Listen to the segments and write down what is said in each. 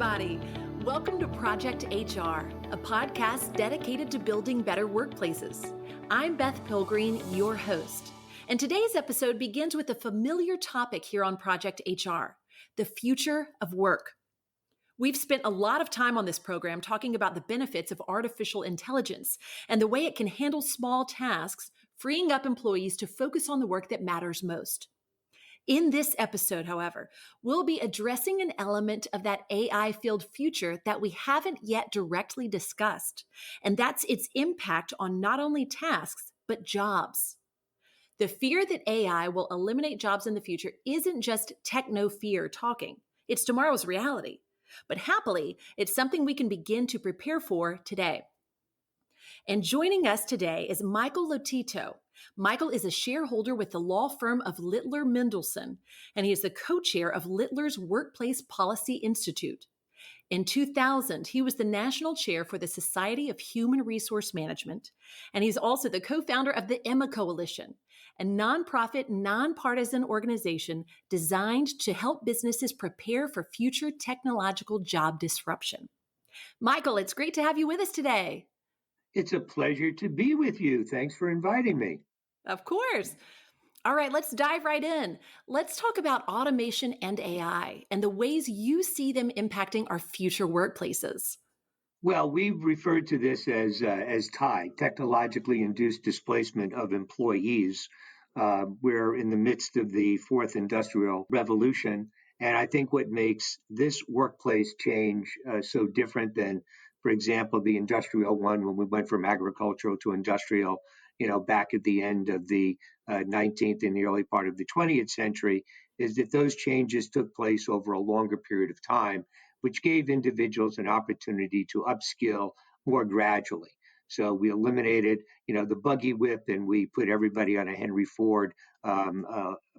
everybody. Welcome to Project HR, a podcast dedicated to building better workplaces. I'm Beth Pilgreen, your host. And today's episode begins with a familiar topic here on Project HR, the future of work. We've spent a lot of time on this program talking about the benefits of artificial intelligence and the way it can handle small tasks, freeing up employees to focus on the work that matters most. In this episode, however, we'll be addressing an element of that AI-filled future that we haven't yet directly discussed, and that's its impact on not only tasks, but jobs. The fear that AI will eliminate jobs in the future isn't just techno-fear talking. It's tomorrow's reality. But happily, it's something we can begin to prepare for today. And joining us today is Michael Lotito. Michael is a shareholder with the law firm of Littler Mendelson, and he is the co-chair of Littler's Workplace Policy Institute. In 2000, he was the national chair for the Society of Human Resource Management, and he's also the co-founder of the Emma Coalition, a nonprofit, nonpartisan organization designed to help businesses prepare for future technological job disruption. Michael, it's great to have you with us today. It's a pleasure to be with you. Thanks for inviting me. Of course. All right, let's dive right in. Let's talk about automation and AI and the ways you see them impacting our future workplaces. Well, we've referred to this as TIDE, technologically induced displacement of employees. We're in the midst of the fourth industrial revolution. And I think what makes this workplace change so different than, for example, the industrial one, when we went from agricultural to industrial, back at the end of the 19th and the early part of the 20th century, is that those changes took place over a longer period of time, which gave individuals an opportunity to upskill more gradually. So we eliminated, the buggy whip, and we put everybody on a Henry Ford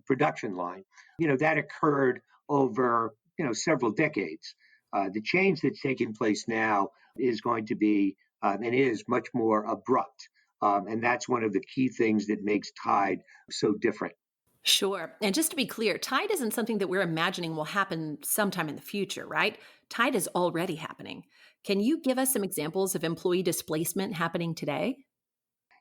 production line. That occurred over, several decades. The change that's taking place now is going to be and is much more abrupt. And that's one of the key things that makes TIDE so different. Sure. And just to be clear, TIDE isn't something that we're imagining will happen sometime in the future, right? TIDE is already happening. Can you give us some examples of employee displacement happening today?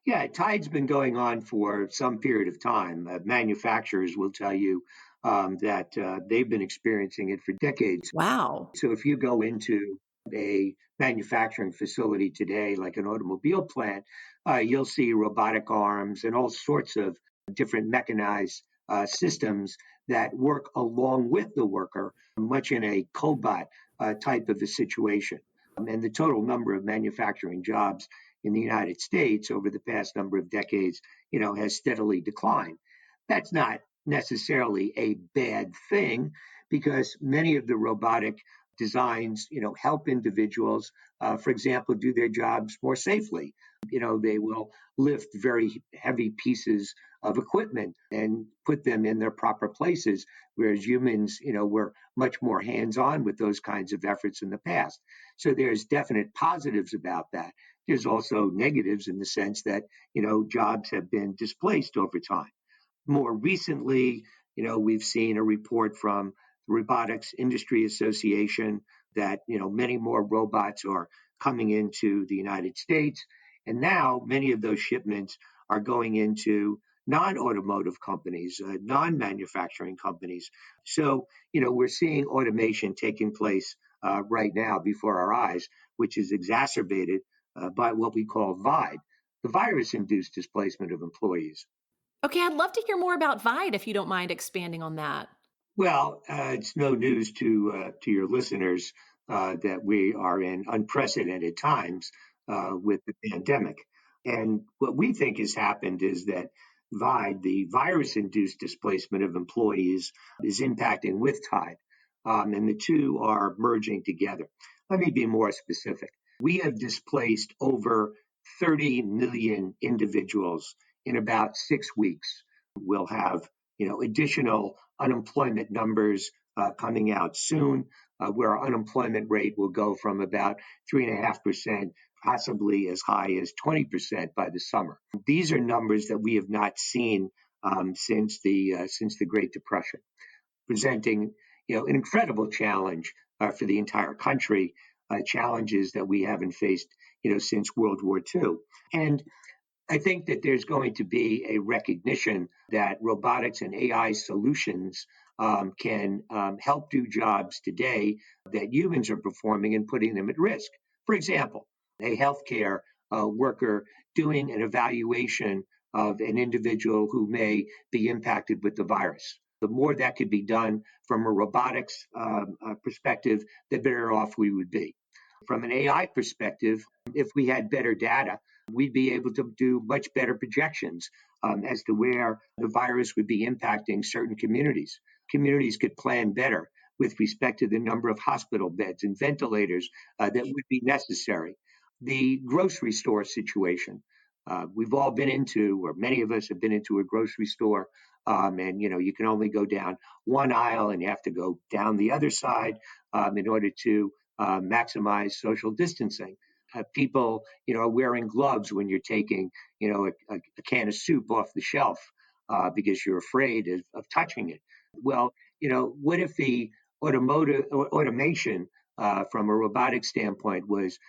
Yeah, TIDE's been going on for some period of time. Manufacturers will tell you that they've been experiencing it for decades. Wow. So if you go into a manufacturing facility today, like an automobile plant, you'll see robotic arms and all sorts of different mechanized systems that work along with the worker, much in a cobot type of a situation. And the total number of manufacturing jobs in the United States over the past number of decades, has steadily declined. That's not necessarily a bad thing, because many of the robotic designs, help individuals, for example, do their jobs more safely. They will lift very heavy pieces of equipment and put them in their proper places, whereas humans, were much more hands-on with those kinds of efforts in the past. So there's definite positives about that. There's also negatives in the sense that, jobs have been displaced over time. More recently, we've seen a report from the Robotics Industry Association that, many more robots are coming into the United States. And now many of those shipments are going into non-automotive companies, non-manufacturing companies. So, we're seeing automation taking place right now before our eyes, which is exacerbated by what we call VIDE, the virus-induced displacement of employees. Okay, I'd love to hear more about VIDE if you don't mind expanding on that. Well, it's no news to your listeners that we are in unprecedented times with the pandemic. And what we think has happened is that VIDE, the virus-induced displacement of employees, is impacting with TIDE, and the two are merging together. Let me be more specific. We have displaced over 30 million individuals in about 6 weeks. We'll have, additional unemployment numbers coming out soon, where our unemployment rate will go from about 3.5%, possibly as high as 20% by the summer. These are numbers that we have not seen since the Great Depression, presenting, an incredible challenge for the entire country, challenges that we haven't faced, since World War II. And I think that there's going to be a recognition that robotics and AI solutions can help do jobs today that humans are performing and putting them at risk. For example, a healthcare worker doing an evaluation of an individual who may be impacted with the virus. The more that could be done from a robotics perspective, the better off we would be. From an AI perspective, if we had better data, we'd be able to do much better projections as to where the virus would be impacting certain communities. Communities could plan better with respect to the number of hospital beds and ventilators that would be necessary. The grocery store situation. We've all been into, or many of us have been into a grocery store, and you can only go down one aisle, and you have to go down the other side in order to maximize social distancing. People, are wearing gloves when you're taking, a can of soup off the shelf because you're afraid of touching it. Well, what if the automation from a robotic standpoint was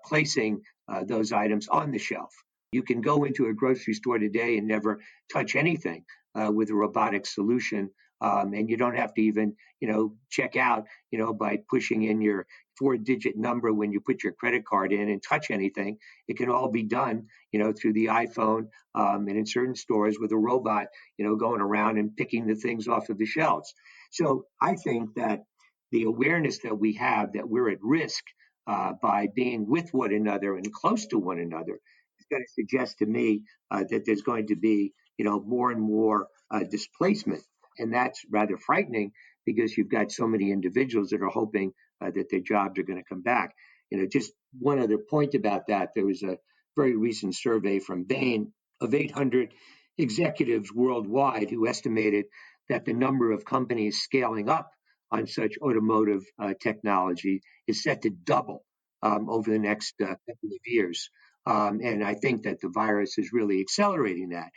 placing those items on the shelf? You can go into a grocery store today and never touch anything with a robotic solution, and you don't have to even, check out, by pushing in your 4-digit number when you put your credit card in and touch anything. It can all be done, through the iPhone, and in certain stores with a robot, going around and picking the things off of the shelves. So I think that the awareness that we have that we're at risk by being with one another and close to one another is going to suggest to me that there's going to be, more and more displacement. And that's rather frightening because you've got so many individuals that are hoping that their jobs are going to come back. Just one other point about that, there was a very recent survey from Bain of 800 executives worldwide who estimated that the number of companies scaling up on such automotive technology is set to double over the next couple of years. And I think that the virus is really accelerating that.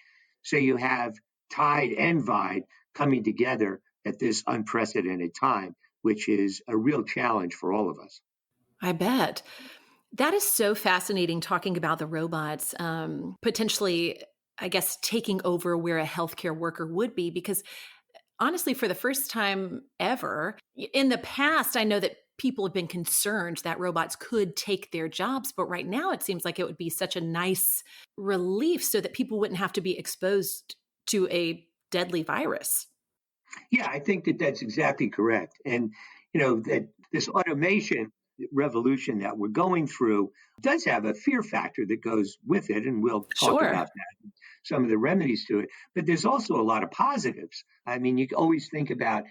So you have TIDE and VIDE coming together at this unprecedented time, which is a real challenge for all of us. I bet. That is so fascinating, talking about the robots potentially, I guess, taking over where a healthcare worker would be, because honestly, for the first time ever, in the past, I know that people have been concerned that robots could take their jobs, but right now it seems like it would be such a nice relief so that people wouldn't have to be exposed to a deadly virus. Yeah, I think that that's exactly correct. And, that this automation revolution that we're going through does have a fear factor that goes with it. And we'll talk Sure. about that, some of the remedies to it. But there's also a lot of positives. I mean, you always think about,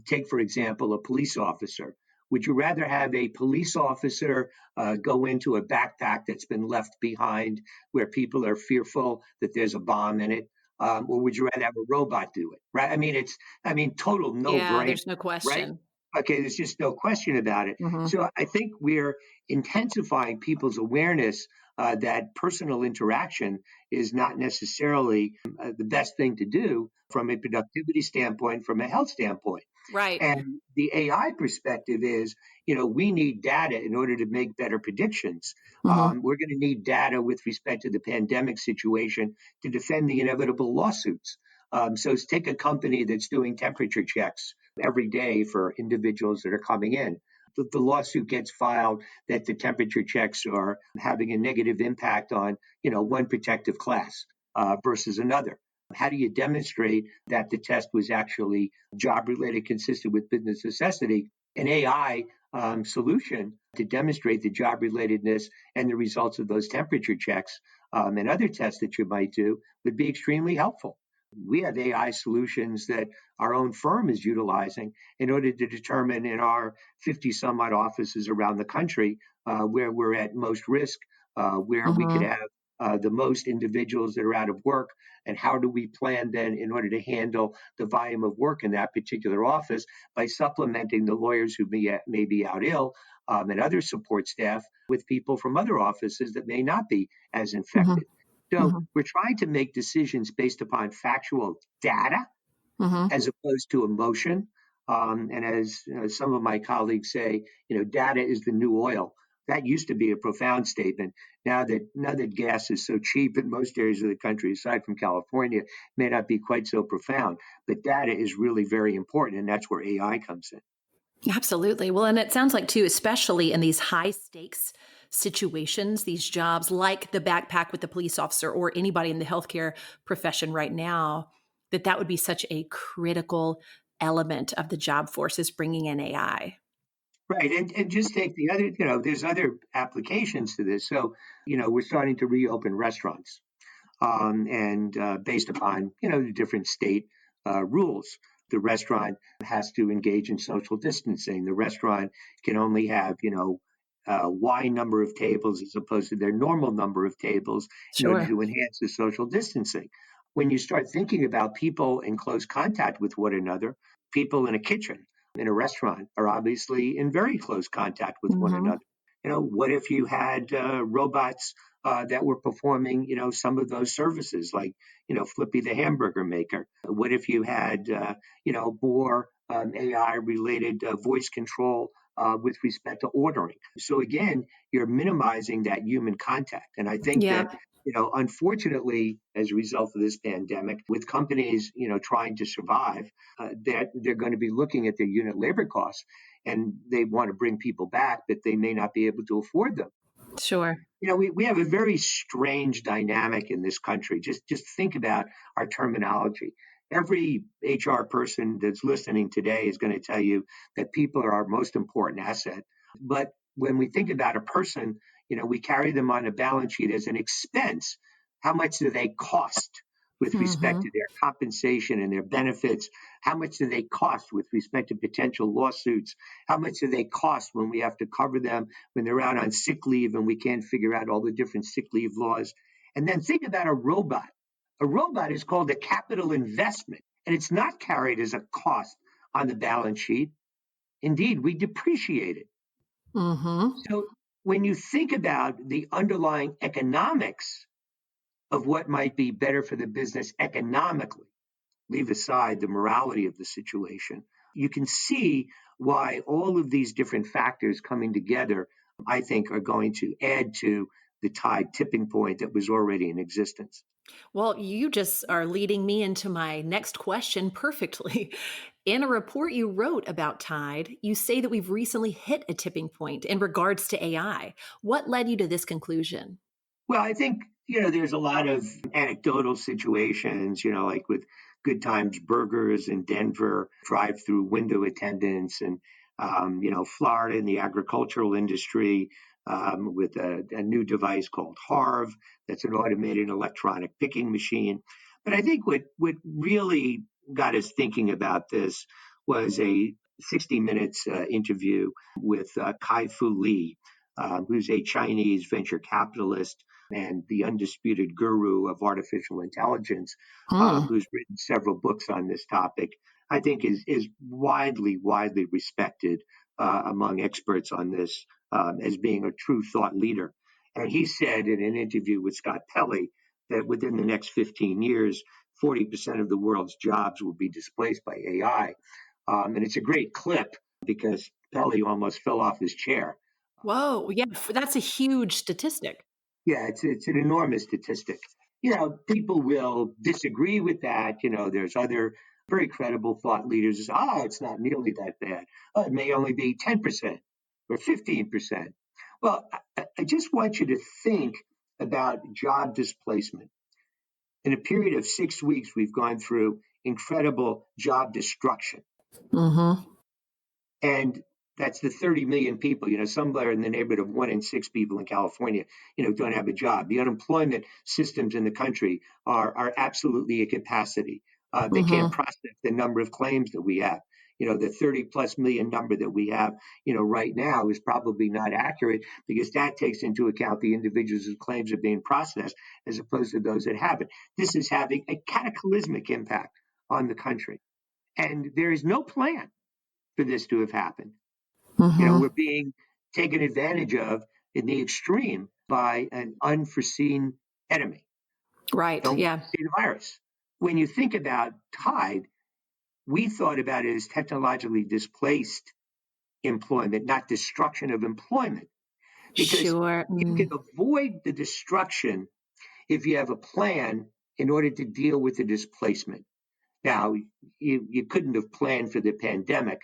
take, for example, a police officer. Would you rather have a police officer go into a backpack that's been left behind where people are fearful that there's a bomb in it? Or would you rather have a robot do it? Right? I mean, total no Yeah, brainer, there's no right? question. Okay, there's just no question about it. Hmm. So I think we're intensifying people's awareness that personal interaction is not necessarily the best thing to do from a productivity standpoint, from a health standpoint. Right. And the AI perspective is, we need data in order to make better predictions. Hmm. We're going to need data with respect to the pandemic situation to defend the inevitable lawsuits. So take a company that's doing temperature checks every day for individuals that are coming in. The lawsuit gets filed that the temperature checks are having a negative impact on, one protective class versus another. How do you demonstrate that the test was actually job related, consistent with business necessity? An AI solution to demonstrate the job relatedness and the results of those temperature checks and other tests that you might do would be extremely helpful. We have AI solutions that our own firm is utilizing in order to determine in our 50 some odd offices around the country where we're at most risk, where we could Hmm. have the most individuals that are out of work, and how do we plan then in order to handle the volume of work in that particular office by supplementing the lawyers who may be out ill and other support staff with people from other offices that may not be as Hmm. infected. So Hmm. we're trying to make decisions based upon factual data Hmm. as opposed to emotion. And as some of my colleagues say, data is the new oil. That used to be a profound statement. Now that gas is so cheap in most areas of the country, aside from California, may not be quite so profound. But data is really very important, and that's where AI comes in. Absolutely. Well, and it sounds like, too, especially in these high stakes situations, these jobs like the backpack with the police officer or anybody in the healthcare profession right now, that would be such a critical element of the job force is bringing in AI. Right. And just take the other, there's other applications to this. So, we're starting to reopen restaurants and based upon, the different state rules. The restaurant has to engage in social distancing. The restaurant can only have, Y number of tables as opposed to their normal number of tables in order Sure. to enhance the social distancing. When you start thinking about people in close contact with one another, people in a kitchen, in a restaurant are obviously in very close contact with one Hmm. another. What if you had robots that were performing, some of those services, like, Flippy the hamburger maker? What if you had, more AI-related voice control with respect to ordering? So again, you're minimizing that human contact, and I think Yeah. that. Unfortunately, as a result of this pandemic, with companies, trying to survive, that they're going to be looking at their unit labor costs, and they want to bring people back, but they may not be able to afford them. Sure. We have a very strange dynamic in this country. Just think about our terminology. Every HR person that's listening today is going to tell you that people are our most important asset. But when we think about a person, we carry them on a balance sheet as an expense. How much do they cost with respect to Hmm. their compensation and their benefits? How much do they cost with respect to potential lawsuits? How much do they cost when we have to cover them when they're out on sick leave and we can't figure out all the different sick leave laws? And then think about a robot. A robot is called a capital investment, and it's not carried as a cost on the balance sheet. Indeed, we depreciate it. Hmm. So when you think about the underlying economics of what might be better for the business economically, leave aside the morality of the situation, you can see why all of these different factors coming together, I think, are going to add to the tide tipping point that was already in existence. Well, you just are leading me into my next question perfectly. In a report you wrote about Tide, you say that we've recently hit a tipping point in regards to AI. What led you to this conclusion? Well, I think, there's a lot of anecdotal situations, like with Good Times Burgers in Denver, drive through window attendants, and, Florida in the agricultural industry with a new device called Harv, that's an automated electronic picking machine. But I think what really got us thinking about this was a 60 Minutes interview with Kai-Fu Lee, who's a Chinese venture capitalist and the undisputed guru of artificial intelligence, Hmm. who's written several books on this topic. I think is widely respected among experts on this as being a true thought leader. And he said in an interview with Scott Pelley that within the next 15 years, 40% of the world's jobs will be displaced by AI. And it's a great clip because Pelley almost fell off his chair. Whoa, yeah, that's a huge statistic. Yeah, it's an enormous statistic. People will disagree with that. There's other very credible thought leaders who say, "Oh, it's not nearly that bad. Oh, it may only be 10% or 15%." Well, I just want you to think about job displacement. In a period of 6 weeks, we've gone through incredible job destruction. Hmm. And that's the 30 million people, somewhere in the neighborhood of 1 in 6 people in California, don't have a job. The unemployment systems in the country are absolutely at capacity. They can't Hmm. process the number of claims that we have. The 30 plus million number that we have, right now is probably not accurate because that takes into account the individuals whose claims are being processed as opposed to those that haven't. This is having a cataclysmic impact on the country. And there is no plan for this to have happened. We're Hmm. being taken advantage of in the extreme by an unforeseen enemy. Right. Don't Yeah. see the virus. When you think about Tide, we thought about it as technologically displaced employment, not destruction of employment, because Sure. you can avoid the destruction if you have a plan in order to deal with the displacement. Now, you couldn't have planned for the pandemic,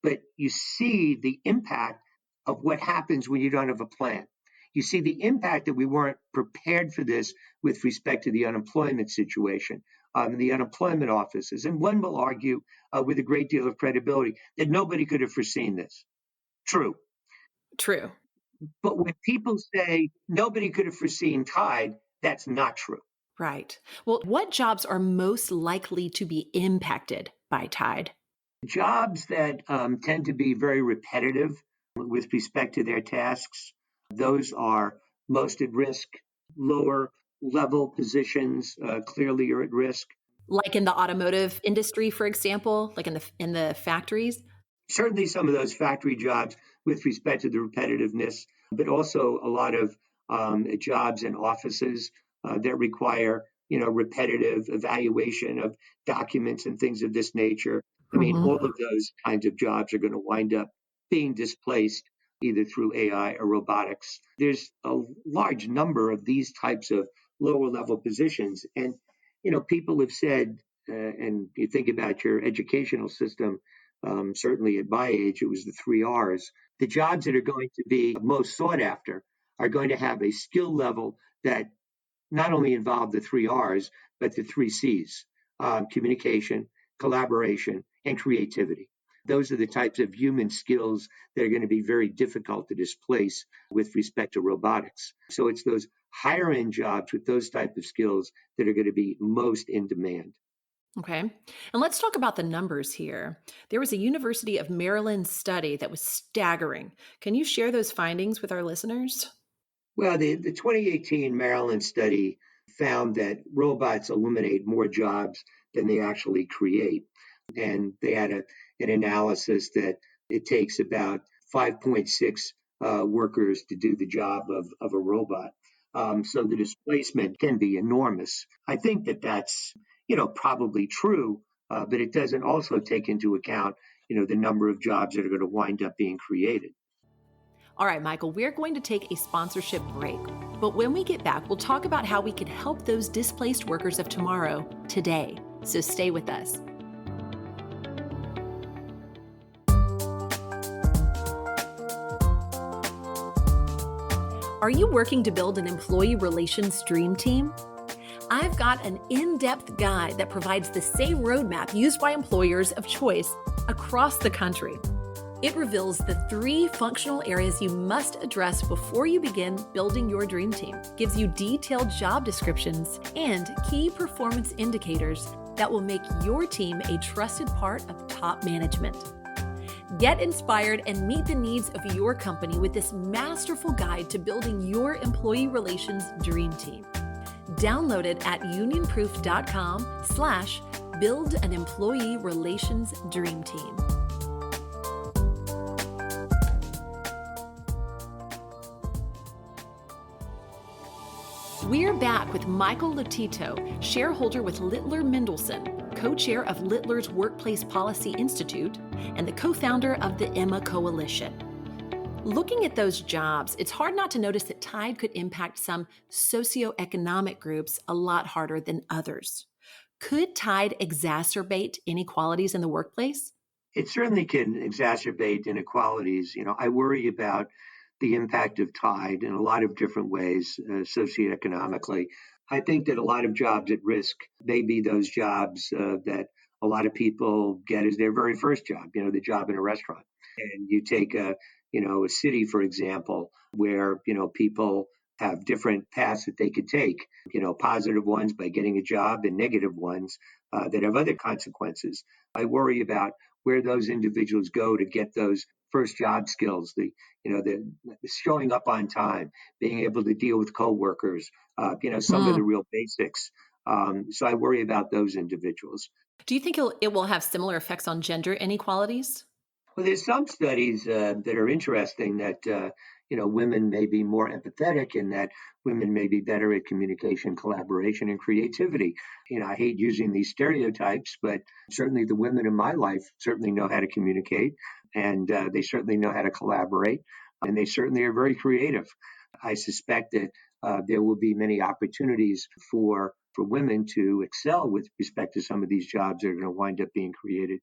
but you see the impact of what happens when you don't have a plan. You see the impact that we weren't prepared for this with respect to the unemployment situation, the unemployment offices. And one will argue with a great deal of credibility that nobody could have foreseen this. True. True. But when people say nobody could have foreseen Tide, that's not true. Right. Well, what jobs are most likely to be impacted by Tide? Jobs that tend to be very repetitive with respect to their tasks, those are most at risk. Lower level positions clearly are at risk. Like in the automotive industry, for example, like in the factories? Certainly some of those factory jobs with respect to the repetitiveness, but also a lot of jobs in offices that require, repetitive evaluation of documents and things of this nature. I mean, all of those kinds of jobs are going to wind up being displaced either through AI or robotics. There's a large number of these types of lower level positions. And, people have said, and you think about your educational system, certainly at my age, it was the three R's. The jobs that are going to be most sought after are going to have a skill level that not only involve the three R's, but the three C's: communication, collaboration, and creativity. Those are the types of human skills that are going to be very difficult to displace with respect to robotics. So it's those higher end jobs with those types of skills that are going to be most in demand. Okay. And let's talk about the numbers here. There was a University of Maryland study that was staggering. Can you share those findings with our listeners? Well, the 2018 Maryland study found that robots eliminate more jobs than they actually create. And they had an analysis that it takes about 5.6 workers to do the job of a robot. So the displacement can be enormous. I think that that's, probably true, but it doesn't also take into account, the number of jobs that are going to wind up being created. All right, Michael, we're going to take a sponsorship break. But when we get back, we'll talk about how we can help those displaced workers of tomorrow today. So stay with us. Are you working to build an employee relations dream team? I've got an in-depth guide that provides the same roadmap used by employers of choice across the country. It reveals the 3 functional areas you must address before you begin building your dream team, gives you detailed job descriptions, and key performance indicators that will make your team a trusted part of top management. Get inspired and meet the needs of your company with this masterful guide to building your employee relations dream team. Download it at unionproof.com/build an employee relations dream team. We're back with Michael Lotito, shareholder with Littler Mendelson, co-chair of Littler's Workplace Policy Institute, and the co-founder of the Emma Coalition. Looking at those jobs, it's hard not to notice that Tide could impact some socioeconomic groups a lot harder than others. Could Tide exacerbate inequalities in the workplace? It certainly can exacerbate inequalities. I worry about the impact of Tide in a lot of different ways, socioeconomically. I think that a lot of jobs at risk may be those jobs that a lot of people get as their very first job, the job in a restaurant. And you take a city, for example, where, people have different paths that they could take, positive ones by getting a job and negative ones that have other consequences. I worry about where those individuals go to get those first job skills, the showing up on time, being able to deal with coworkers, some of the real basics. So I worry about those individuals. Do you think it will have similar effects on gender inequalities? Well, there's some studies that are interesting that, women may be more empathetic and that women may be better at communication, collaboration, and creativity. I hate using these stereotypes, but certainly the women in my life certainly know how to communicate, and they certainly know how to collaborate, and they certainly are very creative. I suspect that there will be many opportunities for women to excel with respect to some of these jobs that are going to wind up being created.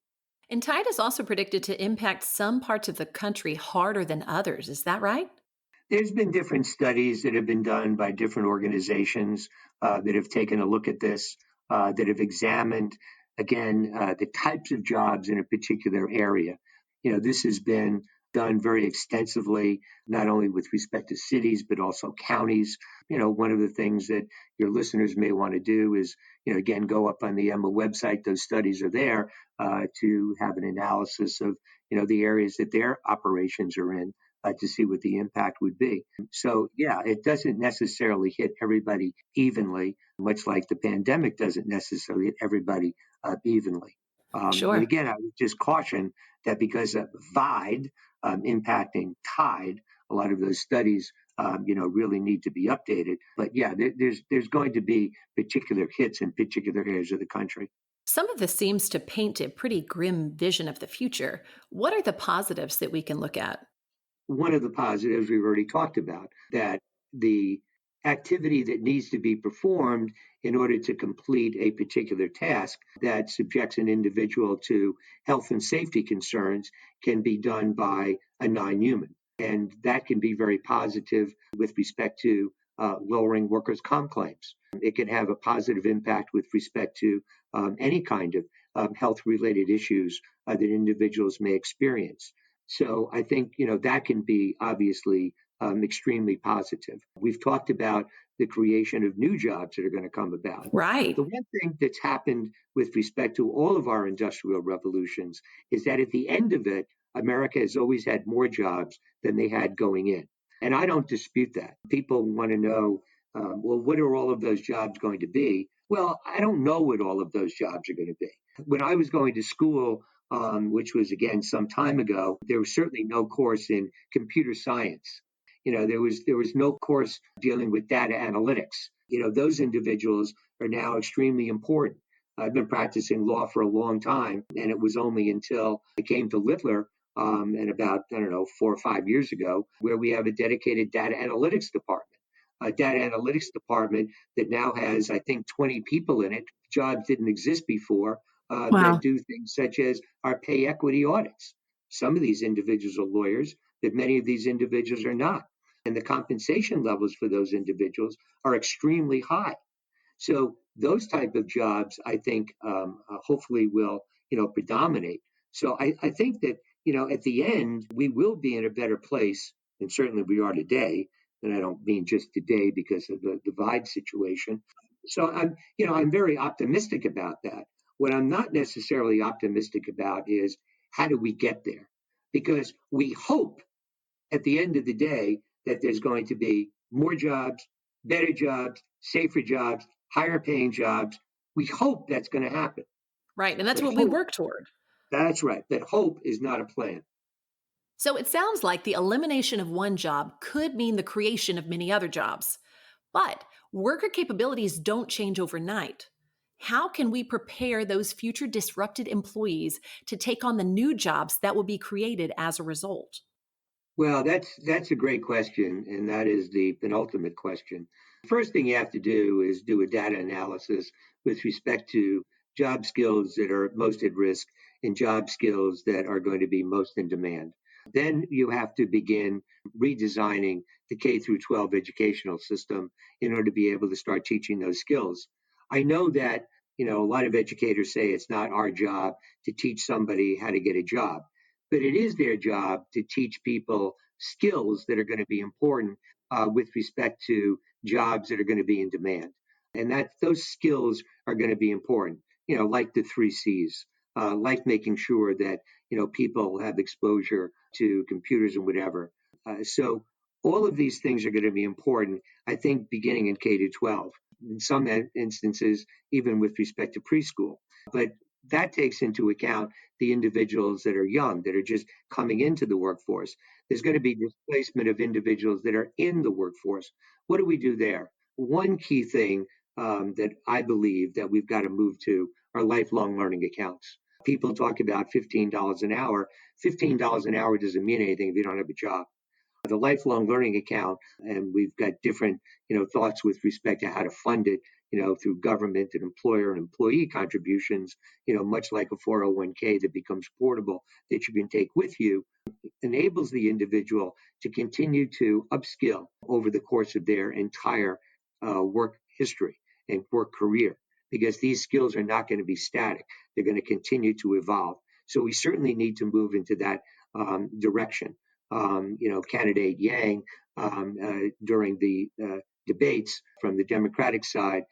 And tide is also predicted to impact some parts of the country harder than others. Is that right? There's been different studies that have been done by different organizations that have taken a look at this, that have examined, again, the types of jobs in a particular area. This has been done very extensively, not only with respect to cities, but also counties. One of the things that your listeners may want to do is, again, go up on the Emma website. Those studies are there to have an analysis of, the areas that their operations are in. To see what the impact would be. So, yeah, it doesn't necessarily hit everybody evenly, much like the pandemic doesn't necessarily hit everybody evenly. And Sure. again, I would just caution that because of VIDE impacting tide, a lot of those studies, really need to be updated. But yeah, there's going to be particular hits in particular areas of the country. Some of this seems to paint a pretty grim vision of the future. What are the positives that we can look at? One of the positives we've already talked about, that the activity that needs to be performed in order to complete a particular task that subjects an individual to health and safety concerns can be done by a non-human. And that can be very positive with respect to lowering workers' comp claims. It can have a positive impact with respect to any kind of health-related issues that individuals may experience. So I think, that can be obviously extremely positive. We've talked about the creation of new jobs that are going to come about. Right. The one thing that's happened with respect to all of our industrial revolutions is that at the end of it, America has always had more jobs than they had going in. And I don't dispute that. People want to know, well, what are all of those jobs going to be? Well, I don't know what all of those jobs are going to be. When I was going to school, which was again some time ago, there was certainly no course in computer science. There was no course dealing with data analytics. Those individuals are now extremely important. I've been practicing law for a long time, and it was only until I came to Littler, and about, I don't know, 4 or 5 years ago, where we have a dedicated data analytics department. A data analytics department that now has, I think, 20 people in it. Jobs didn't exist before that Wow. do things such as our pay equity audits. Some of these individuals are lawyers, but many of these individuals are not. And the compensation levels for those individuals are extremely high. So those type of jobs, I think, hopefully will, predominate. So I think that, at the end, we will be in a better place, and certainly we are today. And I don't mean just today because of the VIDE situation. So I'm very optimistic about that. What I'm not necessarily optimistic about is how do we get there? Because we hope at the end of the day that there's going to be more jobs, better jobs, safer jobs, higher paying jobs. We hope that's going to happen. Right. And that's But what we hope, work toward. that's right. But hope is not a plan. So it sounds like the elimination of one job could mean the creation of many other jobs. But worker capabilities don't change overnight. How can we prepare those future disrupted employees to take on the new jobs that will be created as a result? Well, that's a great question, and that is the penultimate question. First thing you have to do is do a data analysis with respect to job skills that are most at risk and job skills that are going to be most in demand. Then you have to begin redesigning the K through 12 educational system in order to be able to start teaching those skills. I know that, a lot of educators say it's not our job to teach somebody how to get a job, but it is their job to teach people skills that are going to be important with respect to jobs that are going to be in demand. And that those skills are going to be important, like the three C's, like making sure that, people have exposure to computers and whatever. So all of these things are going to be important, I think, beginning in K to 12, in some instances, even with respect to preschool. But that takes into account the individuals that are young, that are just coming into the workforce. There's going to be displacement of individuals that are in the workforce. What do we do there? One key thing that I believe that we've got to move to are lifelong learning accounts. People talk about $15 an hour. $15 an hour doesn't mean anything if you don't have a job. The lifelong learning account, and we've got different, thoughts with respect to how to fund it, through government and employer and employee contributions, much like a 401k that becomes portable that you can take with you, enables the individual to continue to upskill over the course of their entire work history and work career, because these skills are not going to be static. They're going to continue to evolve. So we certainly need to move into that direction. Candidate Yang, during the debates from the Democratic side,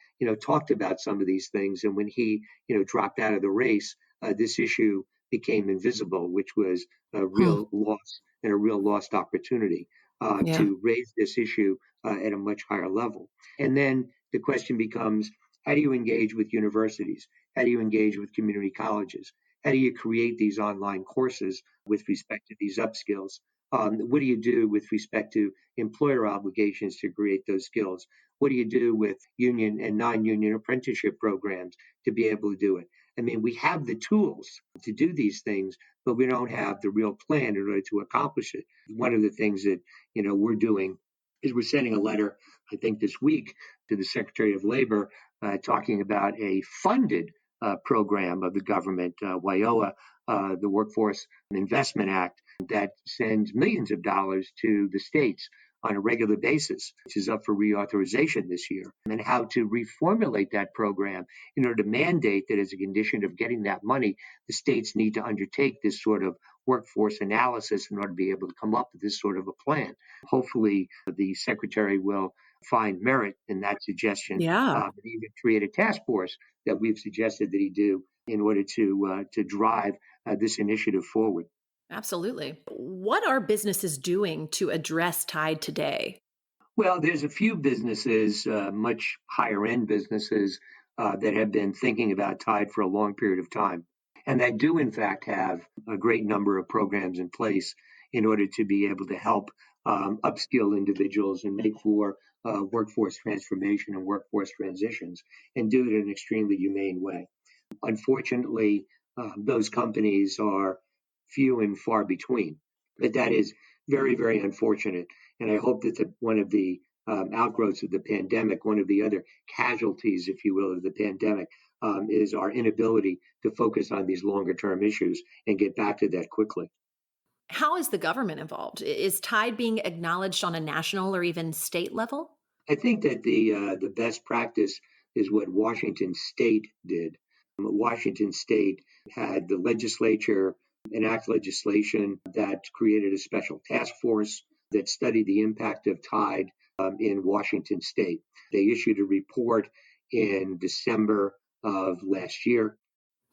talked about some of these things. And when he, dropped out of the race, this issue became invisible, which was a Hmm. real loss and a real lost opportunity Yeah. to raise this issue at a much higher level. And then the question becomes, how do you engage with universities? How do you engage with community colleges? How do you create these online courses with respect to these upskills? What do you do with respect to employer obligations to create those skills? What do you do with union and non-union apprenticeship programs to be able to do it? I mean, we have the tools to do these things, but we don't have the real plan in order to accomplish it. One of the things that, we're doing is we're sending a letter, I think this week, to the Secretary of Labor talking about a funded program of the government, WIOA, the Workforce Investment Act, that sends millions of dollars to the states on a regular basis, which is up for reauthorization this year, and how to reformulate that program in order to mandate that as a condition of getting that money, the states need to undertake this sort of workforce analysis in order to be able to come up with this sort of a plan. Hopefully, the secretary will find merit in that suggestion, Yeah. and even create a task force that we've suggested that he do in order to drive this initiative forward. Absolutely. What are businesses doing to address Tide today? Well, there's a few businesses, much higher end businesses, that have been thinking about Tide for a long period of time. And that do, in fact, have a great number of programs in place in order to be able to help upskill individuals and make for workforce transformation and workforce transitions, and do it in an extremely humane way. Unfortunately, those companies are few and far between. But that is very, very unfortunate. And I hope that one of the outgrowths of the pandemic, one of the other casualties, if you will, of the pandemic, is our inability to focus on these longer term issues and get back to that quickly. How is the government involved? Is Tide being acknowledged on a national or even state level? I think that the best practice is what Washington State did. Washington State had the legislature enact legislation that created a special task force that studied the impact of tide in Washington State. They issued a report in December of last year.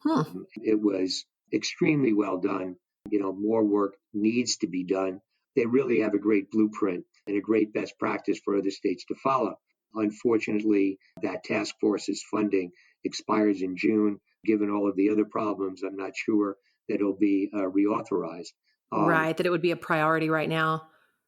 Hmm. It was extremely well done. More work needs to be done. They really have a great blueprint and a great best practice for other states to follow. Unfortunately, that task force's funding expires in June. Given all of the other problems, I'm not sure that it'll be reauthorized. Um, Right, that it would be a priority right now.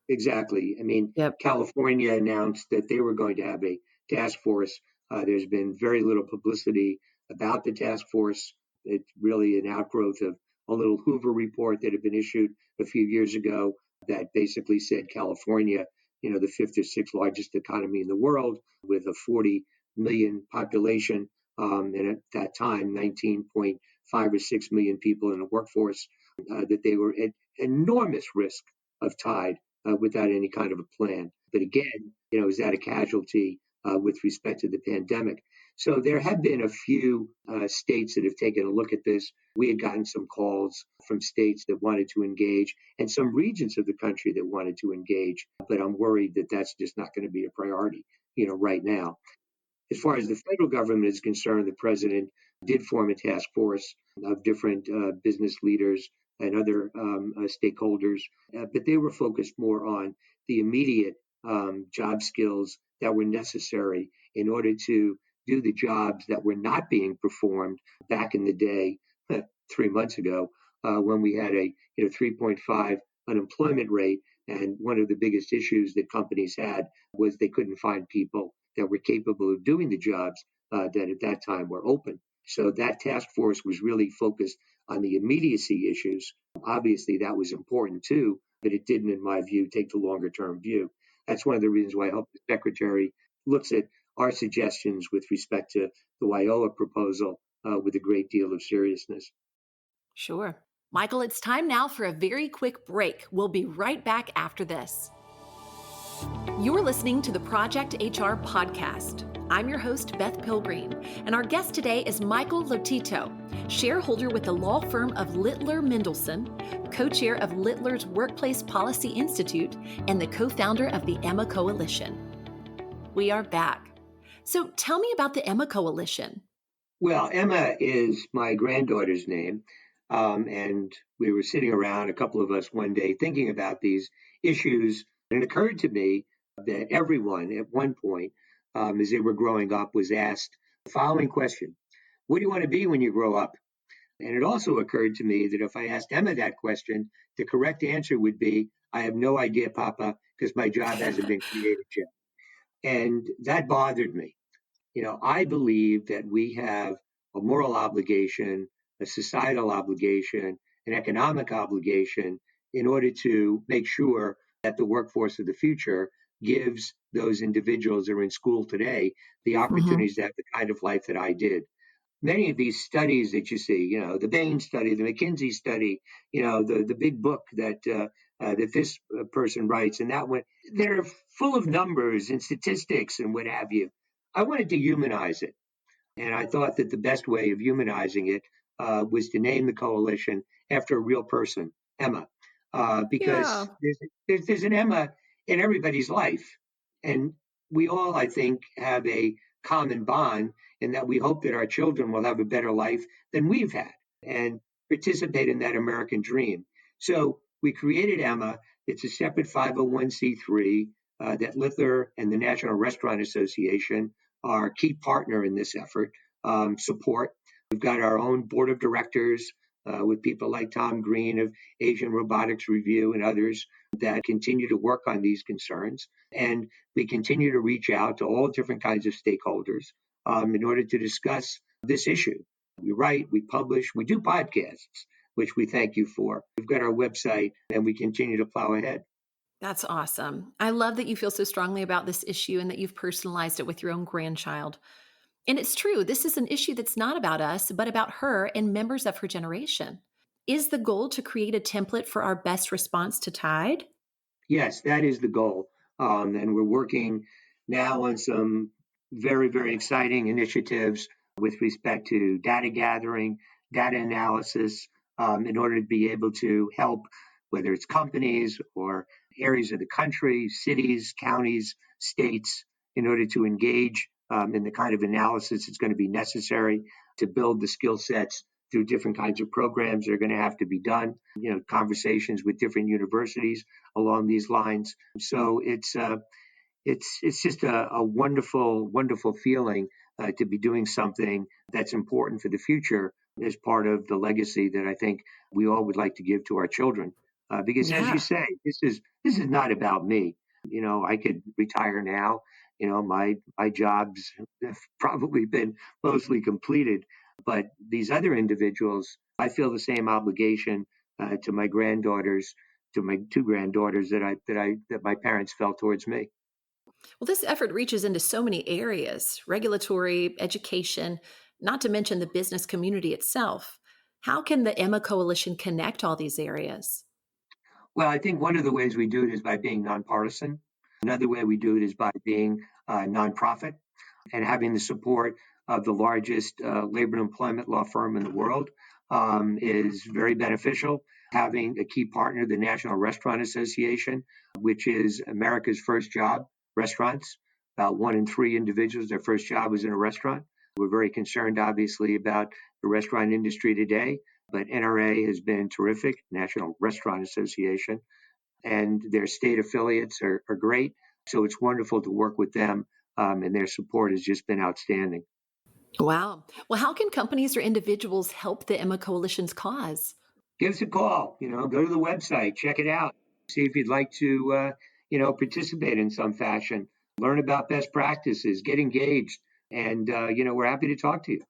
Exactly. I mean, Yep. California announced that they were going to have a task force. There's been very little publicity about the task force. It's really an outgrowth of a little Hoover report that had been issued a few years ago that basically said California, the fifth or sixth largest economy in the world with a 40 million population, and at that time, 19.5 or 6 million people in the workforce, that they were at enormous risk of tide without any kind of a plan. But again, is that a casualty with respect to the pandemic? So there have been a few states that have taken a look at this. We had gotten some calls from states that wanted to engage and some regions of the country that wanted to engage. But I'm worried that that's just not going to be a priority, right now. As far as the federal government is concerned, the president did form a task force of different business leaders and other stakeholders, but they were focused more on the immediate job skills that were necessary in order to do the jobs that were not being performed back in the day, 3 months ago, when we had a 3.5 unemployment rate. And one of the biggest issues that companies had was they couldn't find people that were capable of doing the jobs that at that time were open. So that task force was really focused on the immediacy issues. Obviously, that was important too, but it didn't, in my view, take the longer term view. That's one of the reasons why I hope the Secretary looks at our suggestions with respect to the WIOA proposal with a great deal of seriousness. Sure. Michael, it's time now for a very quick break. We'll be right back after this. You're listening to the Project HR podcast. I'm your host, Beth Pilgreen, and our guest today is Michael Lotito, shareholder with the law firm of Littler Mendelson, co-chair of Littler's Workplace Policy Institute, and the co-founder of the Emma Coalition. We are back. So tell me about the Emma Coalition. Well, Emma is my granddaughter's name. And we were sitting around, a couple of us one day, thinking about these issues. And it occurred to me that everyone at one point, as they were growing up, was asked the following question: what do you want to be when you grow up? And it also occurred to me that if I asked Emma that question, the correct answer would be, I have no idea, Papa, because my job hasn't been created yet. And that bothered me. I believe that we have a moral obligation, a societal obligation, an economic obligation in order to make sure that the workforce of the future gives those individuals that are in school today the opportunities to have the kind of life that I did. Many of these studies that you see, the Bain study, the McKinsey study, the big book that this person writes and that one, they're full of numbers and statistics and what have you. I wanted to humanize it. And I thought that the best way of humanizing it was to name the coalition after a real person, Emma, because Yeah. there's an Emma in everybody's life. And we all, I think, have a common bond in that we hope that our children will have a better life than we've had and participate in that American dream. So we created Emma. It's a separate 501c3 that Littler and the National Restaurant Association are a key partner in this effort, support. We've got our own board of directors with people like Tom Green of Asian Robotics Review and others that continue to work on these concerns. And we continue to reach out to all different kinds of stakeholders in order to discuss this issue. We write, we publish, we do podcasts, which we thank you for. We've got our website and we continue to plow ahead. That's awesome. I love that you feel so strongly about this issue and that you've personalized it with your own grandchild. And it's true, this is an issue that's not about us, but about her and members of her generation. Is the goal to create a template for our best response to TIDE? Yes, that is the goal. And we're working now on some very, very exciting initiatives with respect to data gathering, data analysis, in order to be able to help, whether it's companies or areas of the country, cities, counties, states, in order to engage in the kind of analysis that's going to be necessary to build the skill sets through different kinds of programs that are going to have to be done, conversations with different universities along these lines. So it's just a wonderful, wonderful feeling to be doing something that's important for the future as part of the legacy that I think we all would like to give to our children. Because as you Yeah. say, this is not about me. I could retire now. My jobs have probably been mostly completed, but these other individuals, I feel the same obligation to my granddaughters, to my two granddaughters that my parents felt towards me. Well, this effort reaches into so many areas: regulatory, education, not to mention the business community itself. How can the Emma Coalition connect all these areas? Well, I think one of the ways we do it is by being nonpartisan. Another way we do it is by being nonprofit and having the support of the largest labor and employment law firm in the world is very beneficial. Having a key partner, the National Restaurant Association, which is America's first job, restaurants. About 1 in 3 individuals, their first job was in a restaurant. We're very concerned, obviously, about the restaurant industry today, but NRA has been terrific, National Restaurant Association, and their state affiliates are great. So it's wonderful to work with them, and their support has just been outstanding. Wow. Well, how can companies or individuals help the Emma Coalition's cause? Give us a call. Go to the website, check it out, see if you'd like to, participate in some fashion, learn about best practices, get engaged, and we're happy to talk to you.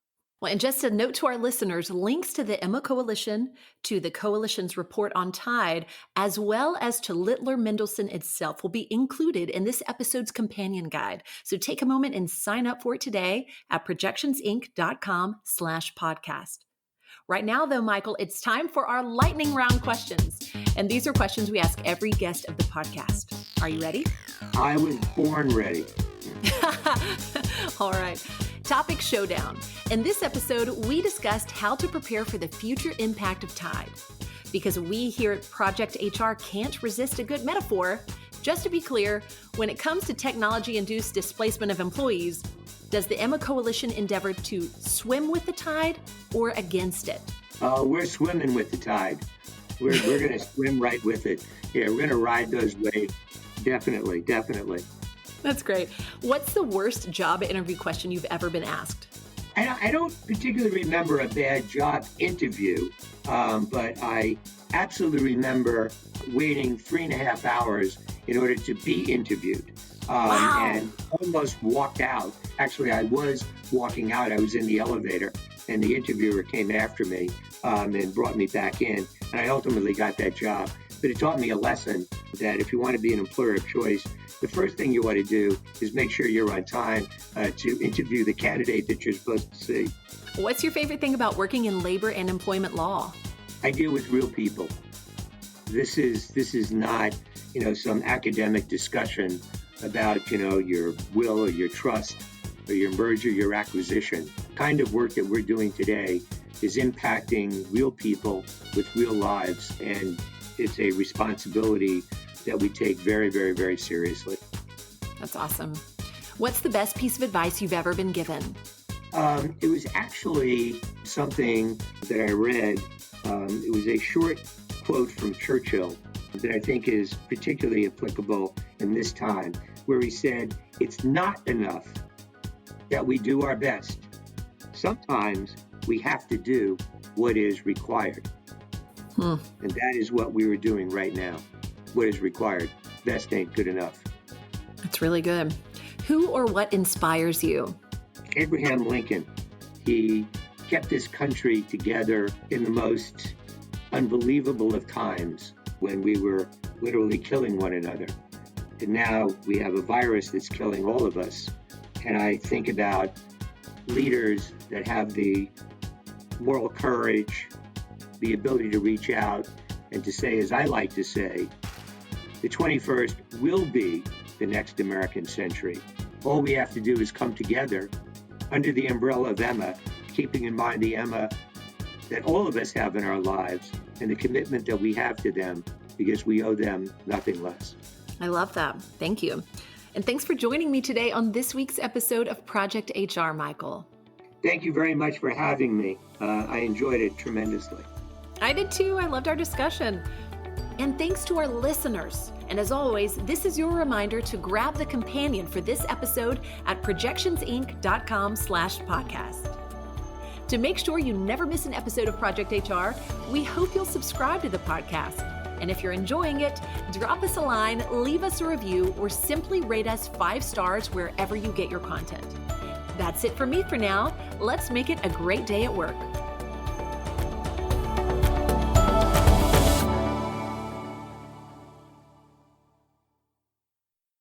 Well, and just a note to our listeners, links to the Emma Coalition, to the Coalition's report on TIDE, as well as to Littler Mendelson itself will be included in this episode's companion guide. So take a moment and sign up for it today at projectionsinc.com/podcast. Right now, though, Michael, it's time for our lightning round questions. And these are questions we ask every guest of the podcast. Are you ready? I was born ready. All right. Topic showdown. In this episode, we discussed how to prepare for the future impact of TIDE. Because we here at ProjectHR can't resist a good metaphor, just to be clear, when it comes to technology-induced displacement of employees, does the Emma Coalition endeavor to swim with the tide or against it? We're swimming with the tide. We're going to swim right with it. Yeah, we're going to ride those waves. Definitely. That's great. What's the worst job interview question you've ever been asked? I don't particularly remember a bad job interview, but I absolutely remember waiting 3.5 hours in order to be interviewed. Wow. And almost walked out. Actually, I was walking out. I was in the elevator, and the interviewer came after me and brought me back in. And I ultimately got that job. But it taught me a lesson that if you want to be an employer of choice, the first thing you want to do is make sure you're on time to interview the candidate that you're supposed to see. What's your favorite thing about working in labor and employment law? I deal with real people. This is not, some academic discussion about, your will or your trust or your merger, your acquisition. The kind of work that we're doing today is impacting real people with real lives, and it's a responsibility that we take very, very, very seriously. That's awesome. What's the best piece of advice you've ever been given? It was actually something that I read. It was a short quote from Churchill that I think is particularly applicable in this time, where he said, "It's not enough that we do our best. Sometimes we have to do what is required." And that is what we were doing right now. What is required. Best ain't good enough. That's really good. Who or what inspires you? Abraham Lincoln. He kept this country together in the most unbelievable of times when we were literally killing one another. And now we have a virus that's killing all of us. And I think about leaders that have the moral courage, the ability to reach out and to say, as I like to say, the 21st will be the next American century. All we have to do is come together under the umbrella of Emma, keeping in mind the Emma that all of us have in our lives and the commitment that we have to them, because we owe them nothing less. I love that. Thank you. And thanks for joining me today on this week's episode of Project HR, Michael. Thank you very much for having me. I enjoyed it tremendously. I did too. I loved our discussion. And thanks to our listeners. And as always, this is your reminder to grab the companion for this episode at projectionsinc.com/podcast. To make sure you never miss an episode of Project HR, we hope you'll subscribe to the podcast. And if you're enjoying it, drop us a line, leave us a review, or simply rate us 5 stars wherever you get your content. That's it for me for now. Let's make it a great day at work.